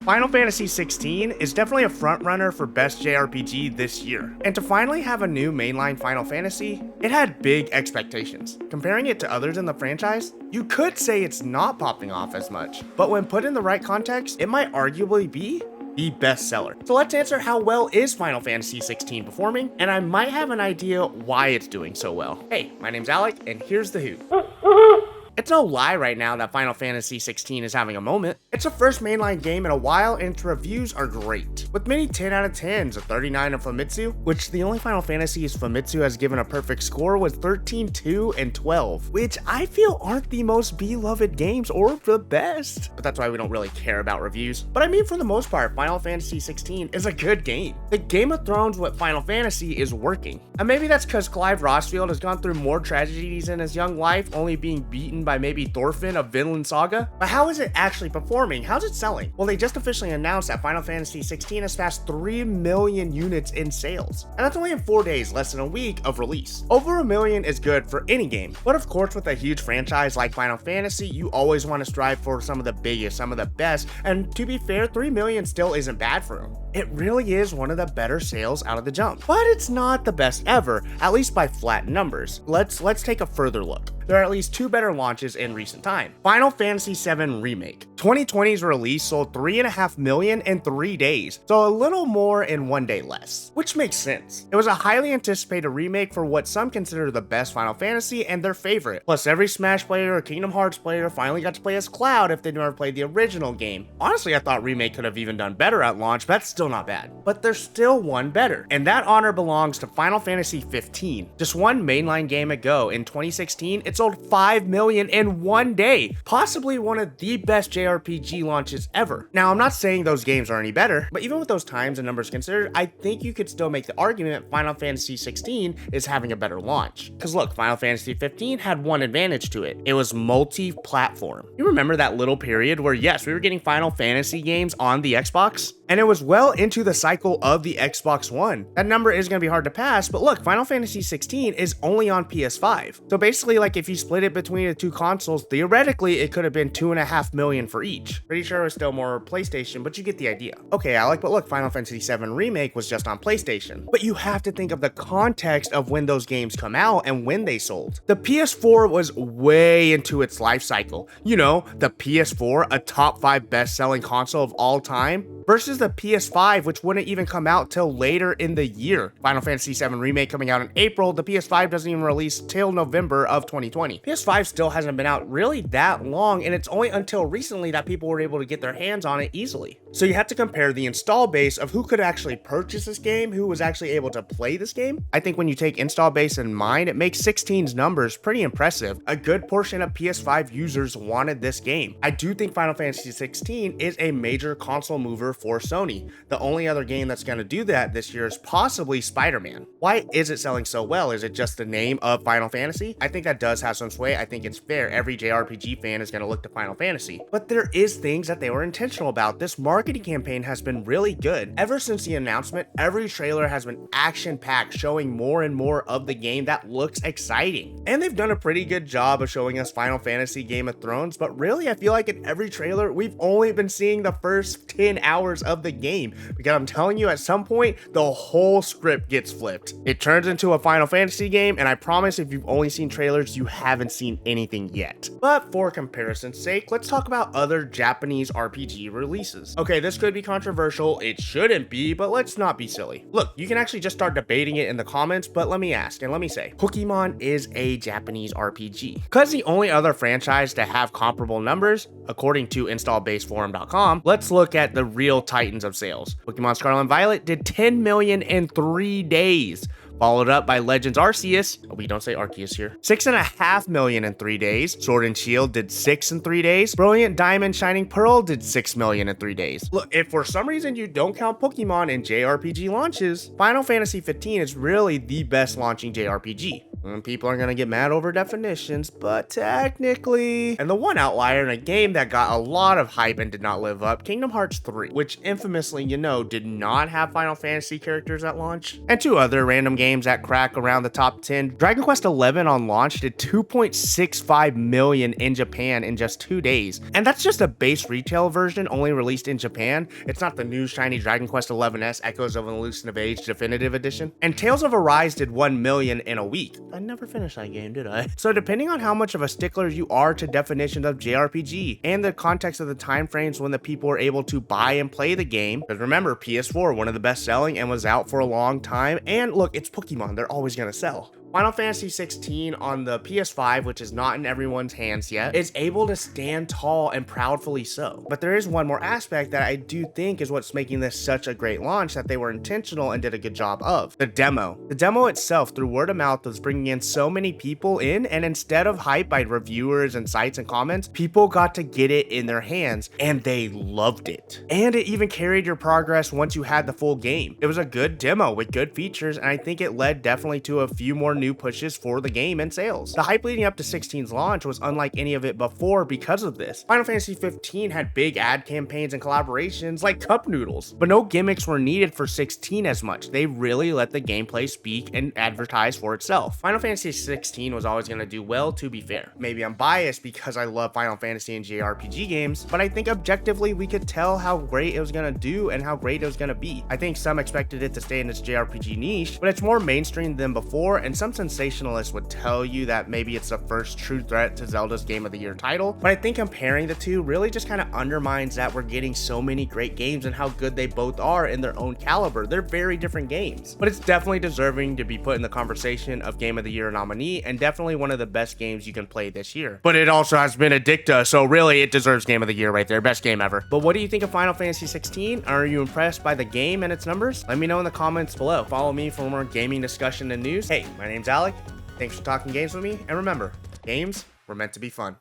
Final Fantasy XVI is definitely a frontrunner for best JRPG this year, and to finally have a new mainline Final Fantasy, it had big expectations. Comparing it to others in the franchise, you could say it's not popping off as much, but when put in the right context, it might arguably be the bestseller. So let's answer how well is Final Fantasy XVI performing, and I might have an idea why it's doing so well. Hey, my name's Alec, and here's the who. It's no lie right now that Final Fantasy XVI is having a moment. It's the first mainline game in a while and its reviews are great, with many 10 out of 10s, a 39 of Famitsu, which the only Final Fantasies Famitsu has given a perfect score was 13, 2, and 12, which I feel aren't the most beloved games or the best, but that's why we don't really care about reviews. But I mean, for the most part, Final Fantasy XVI is a good game. The Game of Thrones with Final Fantasy is working, and maybe that's because Clive Rossfield has gone through more tragedies in his young life, only being beaten by maybe Thorfinn of Vinland Saga. But how is it actually performing? How's it selling? Well, they just officially announced that Final Fantasy XVI has passed 3 million units in sales, and that's only in 4 days, less than a week of release. Over a million is good for any game, but of course with a huge franchise like Final Fantasy, you always want to strive for some of the biggest, some of the best, and to be fair, 3 million still isn't bad for them. It really is one of the better sales out of the jump, but it's not the best ever, at least by flat numbers. Let's take a further look. There are at least 2 better launches in recent time. Final Fantasy VII Remake. 2020's release sold 3.5 million in 3 days, so a little more in 1 day less, which makes sense. It was a highly anticipated remake for what some consider the best Final Fantasy and their favorite. Plus, every Smash player or Kingdom Hearts player finally got to play as Cloud if they never played the original game. Honestly, I thought Remake could have even done better at launch, but that's still not bad. But there's still one better, and that honor belongs to Final Fantasy 15. Just one mainline game ago, in 2016, it sold 5 million in 1 day, possibly one of the best JRPG launches ever. Now, I'm not saying those games are any better, but even with those times and numbers considered, I think you could still make the argument Final Fantasy 16 is having a better launch. Cause look, Final Fantasy 15 had one advantage to it. It was multi-platform. You remember that little period where yes, we were getting Final Fantasy games on the Xbox? And it was well into the cycle of the Xbox One. That number is going to be hard to pass, but look, Final Fantasy 16 is only on PS5. So basically, like if you split it between the two consoles, theoretically, it could have been 2.5 million for each. Pretty sure it was still more PlayStation, but you get the idea. Okay, Alec, but look, Final Fantasy VII Remake was just on PlayStation. But you have to think of the context of when those games come out and when they sold. The PS4 was way into its life cycle. You know, the PS4, a top 5 best-selling console of all time, versus the PS5, which wouldn't even come out till later in the year. Final Fantasy VII Remake coming out in April, the PS5 doesn't even release till November of 2020. PS5 still hasn't been out really that long, and it's only until recently that people were able to get their hands on it easily. So you have to compare the install base of who could actually purchase this game, who was actually able to play this game. I think when you take install base in mind, it makes 16's numbers pretty impressive. A good portion of PS5 users wanted this game. I do think Final Fantasy 16 is a major console mover for Sony. The only other game that's going to do that this year is possibly Spider-Man. Why is it selling so well? Is it just the name of Final Fantasy? I think that does have some sway. I think it's fair. Every JRPG fan is going to look to Final Fantasy. But there is things that they were intentional about. This marketing campaign has been really good. Ever since the announcement, every trailer has been action-packed, showing more and more of the game that looks exciting. And they've done a pretty good job of showing us Final Fantasy Game of Thrones, but really I feel like in every trailer, we've only been seeing the first 10 hours of the game, because I'm telling you, at some point, the whole script gets flipped. It turns into a Final Fantasy game, and I promise if you've only seen trailers, you haven't seen anything yet. But for comparison's sake, let's talk about other Japanese RPG releases. Okay, this could be controversial, it shouldn't be, but let's not be silly. Look, you can actually just start debating it in the comments, but let me ask and let me say, Pokemon is a Japanese RPG. Because the only other franchise to have comparable numbers, according to installbaseforum.com, let's look at the real titans of sales. Pokemon Scarlet and Violet did 10 million in 3 days. Followed up by Legends Arceus, we don't say Arceus here, 6.5 million in 3 days. Sword and Shield did 6 in 3 days. Brilliant Diamond Shining Pearl did 6 million in 3 days. Look, if for some reason you don't count Pokemon in JRPG launches, Final Fantasy 15 is really the best launching JRPG. And people are gonna get mad over definitions, but technically, and the one outlier in a game that got a lot of hype and did not live up, Kingdom Hearts 3, which infamously, you know, did not have Final Fantasy characters at launch, and 2 other random games games that crack around the top 10, Dragon Quest XI on launch did 2.65 million in Japan in just 2 days. And that's just a base retail version only released in Japan. It's not the new shiny Dragon Quest XI's Echoes of an Elusive Age Definitive Edition. And Tales of Arise did 1 million in a week. I never finished that game, did I? So depending on how much of a stickler you are to definitions of JRPG and the context of the time frames when the people were able to buy and play the game, because remember, PS4, one of the best selling and was out for a long time, and look, it's Pokemon, they're always gonna sell. Final Fantasy 16 on the PS5, which is not in everyone's hands yet, is able to stand tall and proudly so. But there is one more aspect that I do think is what's making this such a great launch that they were intentional and did a good job of. The demo. The demo itself, through word of mouth, was bringing in so many people in, and instead of hype by reviewers and sites and comments, people got to get it in their hands, and they loved it. And it even carried your progress once you had the full game. It was a good demo with good features, and I think it led definitely to a few more new pushes for the game and sales. The hype leading up to 16's launch was unlike any of it before because of this. Final Fantasy 15 had big ad campaigns and collaborations like cup noodles, but no gimmicks were needed for 16 as much. They really let the gameplay speak and advertise for itself. Final Fantasy 16 was always going to do well, to be fair. Maybe I'm biased because I love Final Fantasy and JRPG games, but I think objectively we could tell how great it was going to do and how great it was going to be. I think some expected it to stay in its JRPG niche, but it's more mainstream than before, and some sensationalists would tell you that maybe it's the first true threat to Zelda's Game of the Year title, but I think comparing the two really just kind of undermines that we're getting so many great games and how good they both are in their own caliber. They're very different games, but it's definitely deserving to be put in the conversation of Game of the Year nominee and definitely one of the best games you can play this year. But it also has been a Dicta, so really it deserves Game of the Year right there. Best game ever. But what do you think of Final Fantasy 16? Are you impressed by the game and its numbers? Let me know in the comments below. Follow me for more gaming discussion and news. Hey, my name's Alec. Thanks for talking games with me, and remember, games were meant to be fun.